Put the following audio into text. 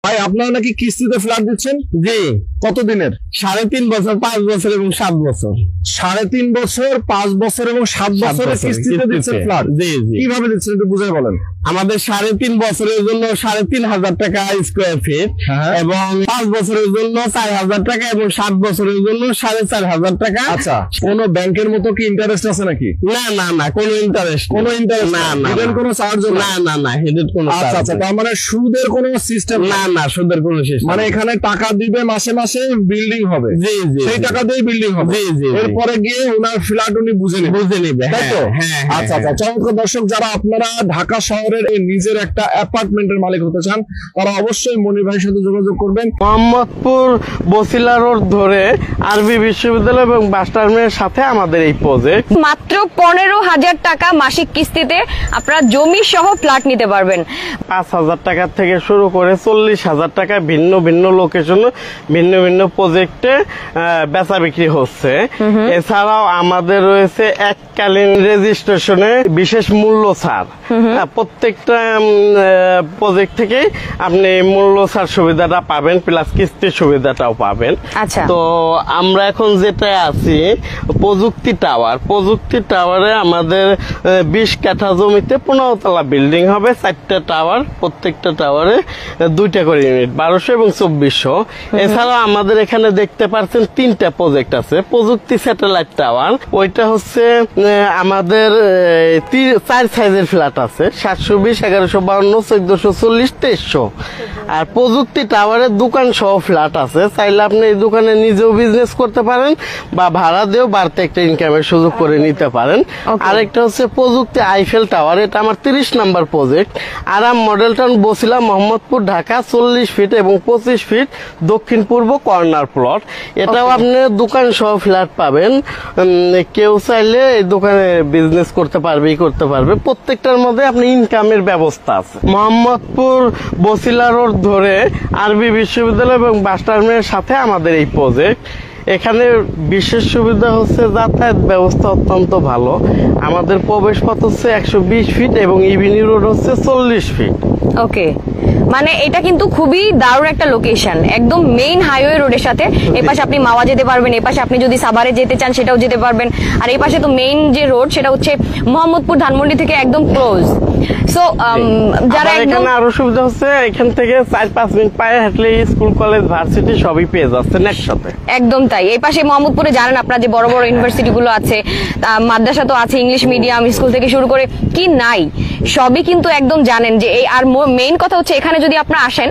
ভাই আপনারা নাকি কিস্তিতে ফ্ল্যাট দিচ্ছেন? জি। কতদিনের? 3.5 বছর, 5 বছর এবং 7 বছর। 3.5 বছর, 5 বছর এবং 7 বছরের কিস্তিতে দিচ্ছেন ফ্ল্যাট? জি জি। কিভাবে দিচ্ছেন একটু বুঝাই বলেন। আমাদের 3.5 বছরের জন্য 3,500 টাকা স্কোয়ার ফিট এবং 5 বছরের জন্য 4,000 টাকা এবং 7 বছরের জন্য 4,500 টাকা। আচ্ছা, কোন ব্যাংকের মতো কি ইন্টারেস্ট আছে নাকি? না না না, কোনো ইন্টারেস্ট না না, হিডেন কোনো চার্জ না না না, হিডেন কোনো আচ্ছা চার্জ আচ্ছা, তার মানে সুদের কোনো সিস্টেম না না, সুদের কোনো সিস্টেম মানে এখানে টাকা দিবে মাসে মাসে বিল্ডিং হবে। জি জি, সেই টাকা দিয়ে বিল্ডিং হবে। জি জি, এরপরে গিয়ে ওনার ফ্ল্যাট উনি বুঝে নেবে, তাই তো? আচ্ছা আচ্ছা, চমৎকার। দর্শক, যারা আপনারা ঢাকা শহরের এই নিজের একটা অ্যাপার্টমেন্টের মালিক হতে চান তারা অবশ্যই মনির ভাইয়ের সাথে যোগাযোগ করবেন। মোহাম্মদপুর বসিলা রোড ধরে আরবি বিশ্ববিদ্যালয় এবং বাস টার্মিনালের সাথে আমাদের এই প্রজেক্ট। মাত্র 15,000 টাকা মাসিক কিস্তিতে আপনারা জমি সহ ফ্ল্যাট নিতে পারবেন। 5,000 টাকা থেকে শুরু করে 40,000 টাকা ভিন্ন ভিন্ন লোকেশনে ভিন্ন ভিন্ন প্রজেক্টে বেচা বিক্রি হচ্ছে। এছাড়াও আমাদের রয়েছে এককালীন রেজিস্ট্রেশনে বিশেষ মূল্য ছাড়। প্রত্যেকটা প্রজেক্ট থেকে আপনি মূল্য ছাড় সুবিধাটা পাবেন, প্লাস কিস্তির সুবিধাটাও পাবেন। আচ্ছা, তো আমরা এখন যেটা আছি প্রযুক্তি টাওয়ার। প্রযুক্তি টাওয়ারে আমাদের 20 কাঠা জমিতে 15 তলা বিল্ডিং হবে, 4টা টাওয়ার, প্রত্যেকটা টাওয়ারে 2টা করে ইউনিট, 1200 এবং 2400। এছাড়াও আমাদের এখানে দেখতে পাচ্ছেন 3টা প্রজেক্ট আছে। প্রযুক্তি স্যাটেলাইট টাওয়ার, ওইটা হচ্ছে আমাদের 4 সাইজের ফ্ল্যাট আছে, 720, 1152, 1440, 2300। আর প্রযুক্তি টাওয়ারে দোকান সহ ফ্ল্যাট আছে, চাইলে আপনি এই দোকানে নিজেও বিজনেস করতে পারেন বা ভাড়া দিয়েও বাড়তে একটা ইনকামের সুযোগ করে নিতে পারেন। আরেকটা হচ্ছে প্রযুক্তি আইফেল টাওয়ার, এটা আমার 30 number project. Aram model town Basila, Mohammadpur, Dhaka, 40 feet এবং 25 ফিট দক্ষিণ পূর্ব কর্নার প্লট। এটাও আপনি দোকান সহ ফ্ল্যাট পাবেন। কেউ চাইলে এই দোকানে বিজনেস করতে পারবে। প্রত্যেকটার মধ্যে আপনি ইনকামের ব্যবস্থা আছে। মোহাম্মদপুর বসিলা রোড ধরে আরবি বিশ্ববিদ্যালয় এবং বাস টার্মিনালের সাথে আমাদের এই প্রজেক্ট। এখানে বিশেষ সুবিধা হচ্ছে যাতায়াত ব্যবস্থা অত্যন্ত ভালো। আমাদের প্রবেশ পথ হচ্ছে 120 ফিট এবং ইভিনিং রোড হচ্ছে 40 ফিট। ওকে, মানে এটা কিন্তু খুবই দারুণ একটা লোকেশন, একদম মেইন হাইওয়ে রোডের সাথে। এই পাশে আপনি মাওয়া যেতে পারবেন, এই পাশে আপনি যদি সাভারে যেতে চান সেটাও যেতে পারবেন, আর এই পাশে তো মেইন যে রোড সেটা হচ্ছে মোহাম্মদপুর ধানমন্ডি থেকে একদম ক্লোজ। সো যারা একদম আরো সুবিধা হচ্ছে এখান থেকে 4-5 মিনিট পায়ে হাঁটলে স্কুল, কলেজ, ভার্সিটি সবই পেয়ে যাচ্ছেন একসাথে। একদম তাই। এই পাশে মোহাম্মদপুরে জানেন আপনারা যে বড় বড় ইউনিভার্সিটি গুলো আছে, মাদ্রাসা তো আছে, ইংলিশ মিডিয়াম স্কুল থেকে শুরু করে কি নাই সবই কিন্তু একদম জানেন যে এই। আর মেইন কথা হচ্ছে এখানে যদি আপনারা আসেন